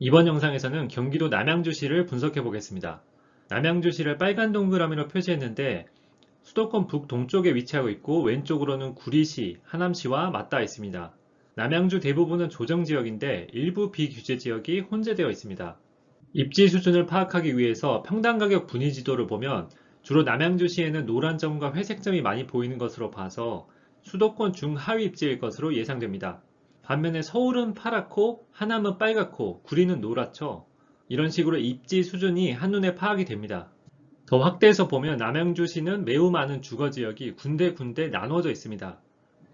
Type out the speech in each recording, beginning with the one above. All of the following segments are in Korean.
이번 영상에서는 경기도 남양주시를 분석해 보겠습니다. 남양주시를 빨간 동그라미로 표시했는데 수도권 북동쪽에 위치하고 있고 왼쪽으로는 구리시, 하남시와 맞닿아 있습니다. 남양주 대부분은 조정지역인데 일부 비규제 지역이 혼재되어 있습니다. 입지 수준을 파악하기 위해서 평당가격 분위지도를 보면 주로 남양주시에는 노란 점과 회색 점이 많이 보이는 것으로 봐서 수도권 중하위 입지일 것으로 예상됩니다. 반면에 서울은 파랗고 하남은 빨갛고 구리는 노랗죠. 이런 식으로 입지 수준이 한눈에 파악이 됩니다. 더 확대해서 보면 남양주시는 매우 많은 주거지역이 군데군데 나눠져 있습니다.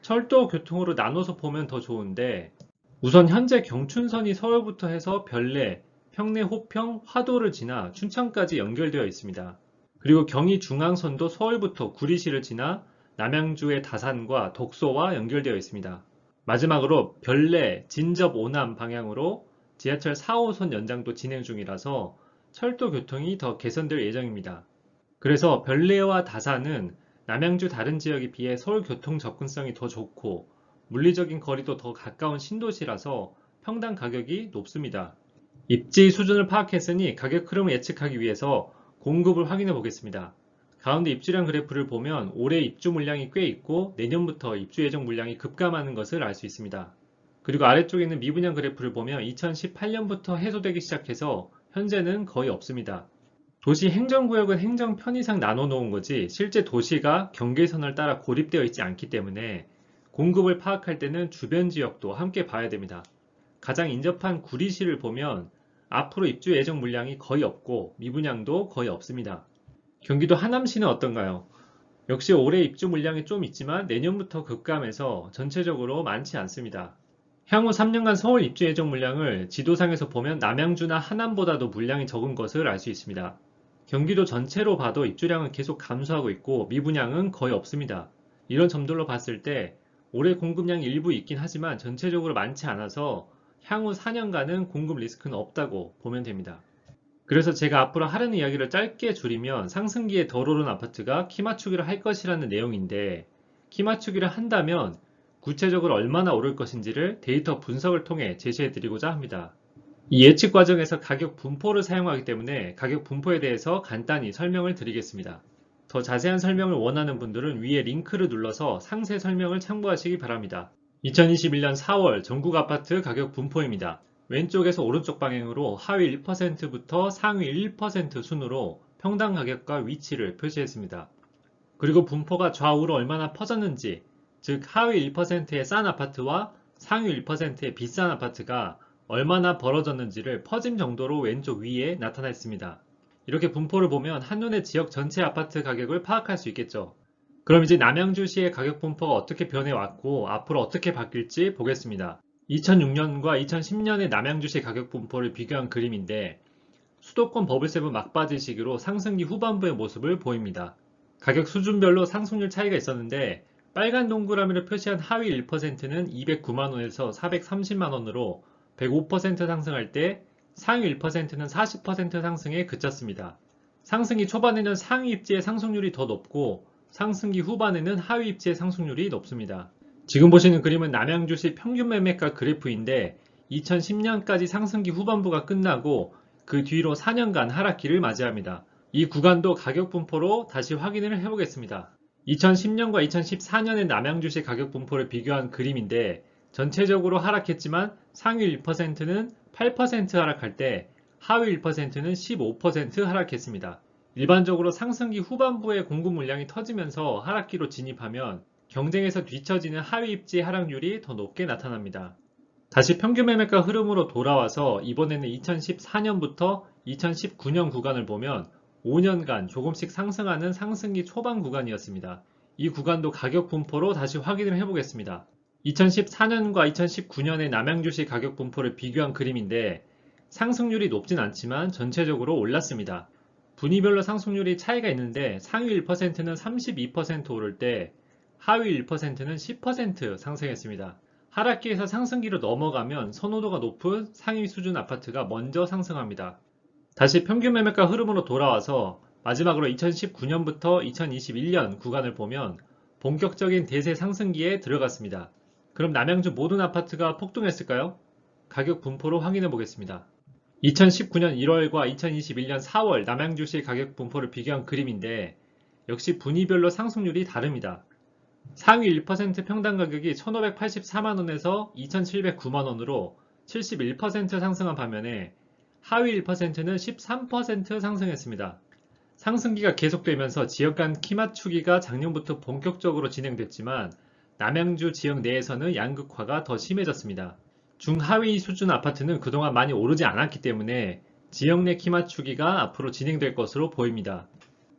철도 교통으로 나눠서 보면 더 좋은데 우선 현재 경춘선이 서울부터 해서 별내, 평내 호평, 화도를 지나 춘천까지 연결되어 있습니다. 그리고 경의중앙선도 서울부터 구리시를 지나 남양주의 다산과 덕소와 연결되어 있습니다. 마지막으로 별내, 진접 오남 방향으로 지하철 4호선 연장도 진행 중이라서 철도 교통이 더 개선될 예정입니다. 그래서 별내와 다산은 남양주 다른 지역에 비해 서울 교통 접근성이 더 좋고 물리적인 거리도 더 가까운 신도시라서 평당 가격이 높습니다. 입지 수준을 파악했으니 가격 흐름을 예측하기 위해서 공급을 확인해 보겠습니다. 가운데 입주량 그래프를 보면 올해 입주 물량이 꽤 있고 내년부터 입주 예정 물량이 급감하는 것을 알 수 있습니다. 그리고 아래쪽에 있는 미분양 그래프를 보면 2018년부터 해소되기 시작해서 현재는 거의 없습니다. 도시 행정구역은 행정 편의상 나눠 놓은 거지 실제 도시가 경계선을 따라 고립되어 있지 않기 때문에 공급을 파악할 때는 주변 지역도 함께 봐야 됩니다. 가장 인접한 구리시를 보면 앞으로 입주 예정 물량이 거의 없고 미분양도 거의 없습니다. 경기도 하남시는 어떤가요? 역시 올해 입주 물량이 좀 있지만 내년부터 급감해서 전체적으로 많지 않습니다. 향후 3년간 서울 입주 예정 물량을 지도상에서 보면 남양주나 하남보다도 물량이 적은 것을 알 수 있습니다. 경기도 전체로 봐도 입주량은 계속 감소하고 있고 미분양은 거의 없습니다. 이런 점들로 봤을 때 올해 공급량이 일부 있긴 하지만 전체적으로 많지 않아서 향후 4년간은 공급 리스크는 없다고 보면 됩니다. 그래서 제가 앞으로 하려는 이야기를 짧게 줄이면 상승기에 덜 오른 아파트가 키 맞추기를 할 것이라는 내용인데 키 맞추기를 한다면 구체적으로 얼마나 오를 것인지를 데이터 분석을 통해 제시해 드리고자 합니다. 이 예측 과정에서 가격 분포를 사용하기 때문에 가격 분포에 대해서 간단히 설명을 드리겠습니다. 더 자세한 설명을 원하는 분들은 위에 링크를 눌러서 상세 설명을 참고하시기 바랍니다. 2021년 4월 전국 아파트 가격 분포입니다. 왼쪽에서 오른쪽 방향으로 하위 1%부터 상위 1% 순으로 평당 가격과 위치를 표시했습니다. 그리고 분포가 좌우로 얼마나 퍼졌는지, 즉 하위 1%의 싼 아파트와 상위 1%의 비싼 아파트가 얼마나 벌어졌는지를 퍼짐 정도로 왼쪽 위에 나타냈습니다. 이렇게 분포를 보면 한눈에 지역 전체 아파트 가격을 파악할 수 있겠죠. 그럼 이제 남양주시의 가격 분포가 어떻게 변해왔고 앞으로 어떻게 바뀔지 보겠습니다. 2006년과 2010년의 남양주시 가격 분포를 비교한 그림인데 수도권 버블세븐 막바지 시기로 상승기 후반부의 모습을 보입니다. 가격 수준별로 상승률 차이가 있었는데 빨간 동그라미를 표시한 하위 1%는 209만원에서 430만원으로 105% 상승할 때 상위 1%는 40% 상승에 그쳤습니다. 상승기 초반에는 상위 입지의 상승률이 더 높고 상승기 후반에는 하위 입지의 상승률이 높습니다. 지금 보시는 그림은 남양주시 평균 매매가 그래프인데 2010년까지 상승기 후반부가 끝나고 그 뒤로 4년간 하락기를 맞이합니다. 이 구간도 가격 분포로 다시 확인을 해보겠습니다. 2010년과 2014년의 남양주시 가격 분포를 비교한 그림인데 전체적으로 하락했지만 상위 1%는 8% 하락할 때 하위 1%는 15% 하락했습니다. 일반적으로 상승기 후반부에 공급 물량이 터지면서 하락기로 진입하면 경쟁에서 뒤처지는 하위 입지 하락률이 더 높게 나타납니다. 다시 평균 매매가 흐름으로 돌아와서 이번에는 2014년부터 2019년 구간을 보면 5년간 조금씩 상승하는 상승기 초반 구간이었습니다. 이 구간도 가격 분포로 다시 확인을 해보겠습니다. 2014년과 2019년의 남양주시 가격 분포를 비교한 그림인데 상승률이 높진 않지만 전체적으로 올랐습니다. 분위별로 상승률이 차이가 있는데 상위 1%는 32% 오를 때 하위 1%는 10% 상승했습니다. 하락기에서 상승기로 넘어가면 선호도가 높은 상위 수준 아파트가 먼저 상승합니다. 다시 평균 매매가 흐름으로 돌아와서 마지막으로 2019년부터 2021년 구간을 보면 본격적인 대세 상승기에 들어갔습니다. 그럼 남양주 모든 아파트가 폭등했을까요? 가격 분포로 확인해 보겠습니다. 2019년 1월과 2021년 4월 남양주시 가격 분포를 비교한 그림인데 역시 분위별로 상승률이 다릅니다. 상위 1% 평당 가격이 1,584만원에서 2,709만원으로 71% 상승한 반면에 하위 1%는 13% 상승했습니다. 상승기가 계속되면서 지역 간 키 맞추기가 작년부터 본격적으로 진행됐지만 남양주 지역 내에서는 양극화가 더 심해졌습니다. 중하위 수준 아파트는 그동안 많이 오르지 않았기 때문에 지역 내 키 맞추기가 앞으로 진행될 것으로 보입니다.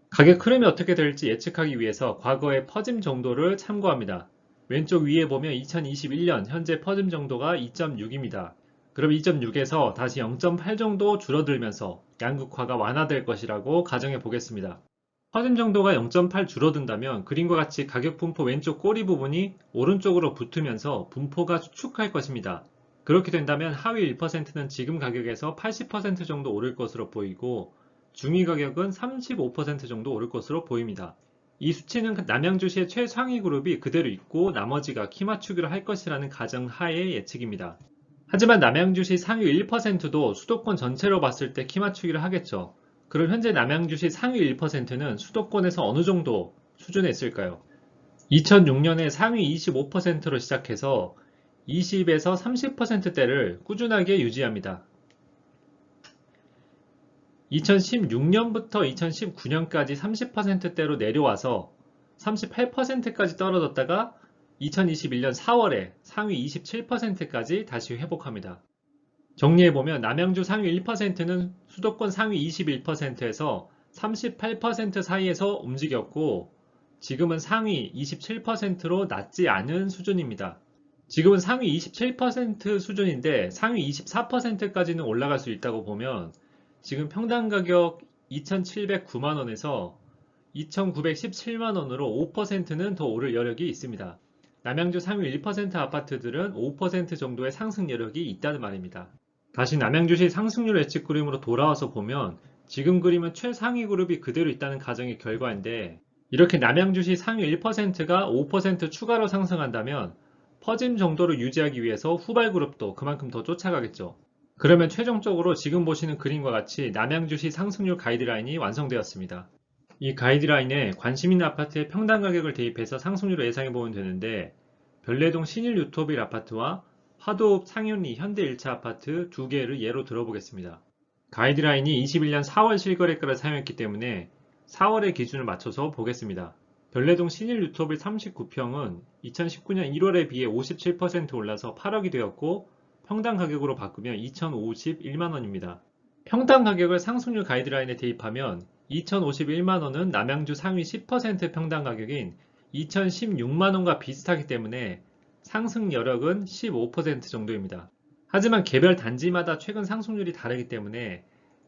가격 흐름이 어떻게 될지 예측하기 위해서 과거의 퍼짐 정도를 참고합니다. 왼쪽 위에 보면 2021년 현재 퍼짐 정도가 2.6입니다. 그럼 2.6에서 다시 0.8 정도 줄어들면서 양극화가 완화될 것이라고 가정해 보겠습니다. 퍼짐 정도가 0.8 줄어든다면 그림과 같이 가격 분포 왼쪽 꼬리 부분이 오른쪽으로 붙으면서 분포가 수축할 것입니다. 그렇게 된다면 하위 1%는 지금 가격에서 80% 정도 오를 것으로 보이고 중위 가격은 35% 정도 오를 것으로 보입니다. 이 수치는 남양주시의 최상위 그룹이 그대로 있고 나머지가 키 맞추기를 할 것이라는 가정 하의 예측입니다. 하지만 남양주시 상위 1%도 수도권 전체로 봤을 때 키 맞추기를 하겠죠. 그럼 현재 남양주시 상위 1%는 수도권에서 어느 정도 수준에 있을까요? 2006년에 상위 25%로 시작해서 20에서 30%대를 꾸준하게 유지합니다. 2016년부터 2019년까지 30%대로 내려와서 38%까지 떨어졌다가 2021년 4월에 상위 27%까지 다시 회복합니다. 정리해보면 남양주 상위 1%는 수도권 상위 21%에서 38% 사이에서 움직였고 지금은 상위 27%로 낮지 않은 수준입니다. 지금은 상위 27% 수준인데 상위 24%까지는 올라갈 수 있다고 보면 지금 평당 가격 2,709만원에서 2,917만원으로 5%는 더 오를 여력이 있습니다. 남양주 상위 1% 아파트들은 5% 정도의 상승 여력이 있다는 말입니다. 다시 남양주시 상승률 예측 그림으로 돌아와서 보면 지금 그림은 최상위 그룹이 그대로 있다는 가정의 결과인데 이렇게 남양주시 상위 1%가 5% 추가로 상승한다면 퍼짐 정도를 유지하기 위해서 후발 그룹도 그만큼 더 쫓아가겠죠. 그러면 최종적으로 지금 보시는 그림과 같이 남양주시 상승률 가이드라인이 완성되었습니다. 이 가이드라인에 관심 있는 아파트의 평당 가격을 대입해서 상승률을 예상해 보면 되는데 별내동 신일 유토빌 아파트와 화도읍 상현리 현대 1차 아파트 두 개를 예로 들어보겠습니다. 가이드라인이 21년 4월 실거래가를 사용했기 때문에 4월의 기준을 맞춰서 보겠습니다. 별내동 신일 유토빌 39평은 2019년 1월에 비해 57% 올라서 8억이 되었고 평당 가격으로 바꾸면 2,051만원입니다. 평당 가격을 상승률 가이드라인에 대입하면 2,051만원은 남양주 상위 10% 평당 가격인 2,016만원과 비슷하기 때문에 상승 여력은 15% 정도입니다. 하지만 개별 단지마다 최근 상승률이 다르기 때문에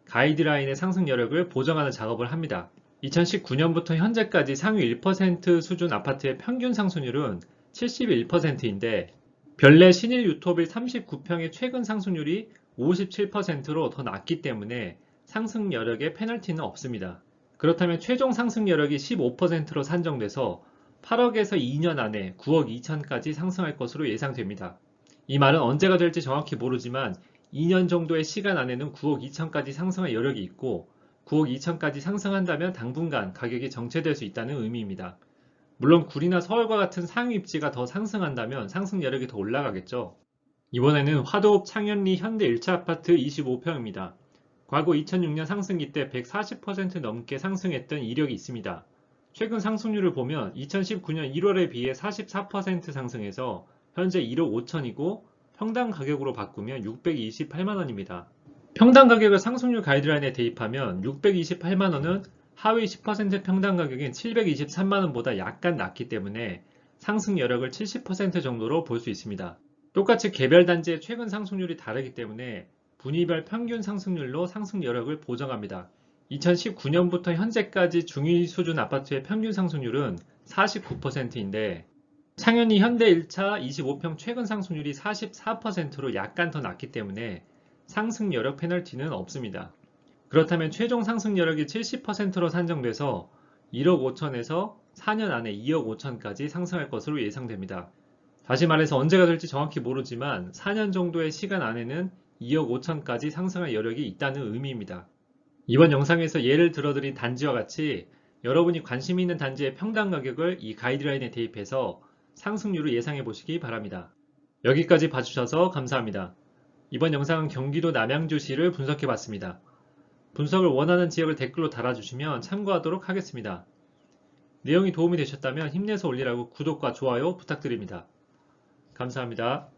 가이드라인의 상승 여력을 보정하는 작업을 합니다. 2019년부터 현재까지 상위 1% 수준 아파트의 평균 상승률은 71%인데 별내 신일 유토빌 39평의 최근 상승률이 57%로 더 낮기 때문에 상승 여력에 페널티는 없습니다. 그렇다면 최종 상승 여력이 15%로 산정돼서 8억에서 2년 안에 9억 2천까지 상승할 것으로 예상됩니다. 이 말은 언제가 될지 정확히 모르지만 2년 정도의 시간 안에는 9억 2천까지 상승할 여력이 있고 9억 2천까지 상승한다면 당분간 가격이 정체될 수 있다는 의미입니다. 물론 구리나 서울과 같은 상위 입지가 더 상승한다면 상승 여력이 더 올라가겠죠. 이번에는 화도읍 창현리 현대 1차 아파트 25평입니다. 과거 2006년 상승기 때 140% 넘게 상승했던 이력이 있습니다. 최근 상승률을 보면 2019년 1월에 비해 44% 상승해서 현재 1억 5천이고 평당 가격으로 바꾸면 628만원입니다. 평당 가격을 상승률 가이드라인에 대입하면 628만원은 하위 10% 평당 가격인 723만원보다 약간 낮기 때문에 상승 여력을 70% 정도로 볼 수 있습니다. 똑같이 개별 단지의 최근 상승률이 다르기 때문에 분위별 평균 상승률로 상승 여력을 보정합니다. 2019년부터 현재까지 중위 수준 아파트의 평균 상승률은 49%인데 창현리 현대 1차 25평 최근 상승률이 44%로 약간 더 낮기 때문에 상승 여력 페널티는 없습니다. 그렇다면 최종 상승 여력이 70%로 산정돼서 1억 5천에서 4년 안에 2억 5천까지 상승할 것으로 예상됩니다. 다시 말해서 언제가 될지 정확히 모르지만 4년 정도의 시간 안에는 2억 5천까지 상승할 여력이 있다는 의미입니다. 이번 영상에서 예를 들어드린 단지와 같이 여러분이 관심 있는 단지의 평당 가격을 이 가이드라인에 대입해서 상승률을 예상해 보시기 바랍니다. 여기까지 봐주셔서 감사합니다. 이번 영상은 경기도 남양주시를 분석해 봤습니다. 분석을 원하는 지역을 댓글로 달아주시면 참고하도록 하겠습니다. 내용이 도움이 되셨다면 힘내서 올리라고 구독과 좋아요 부탁드립니다. 감사합니다.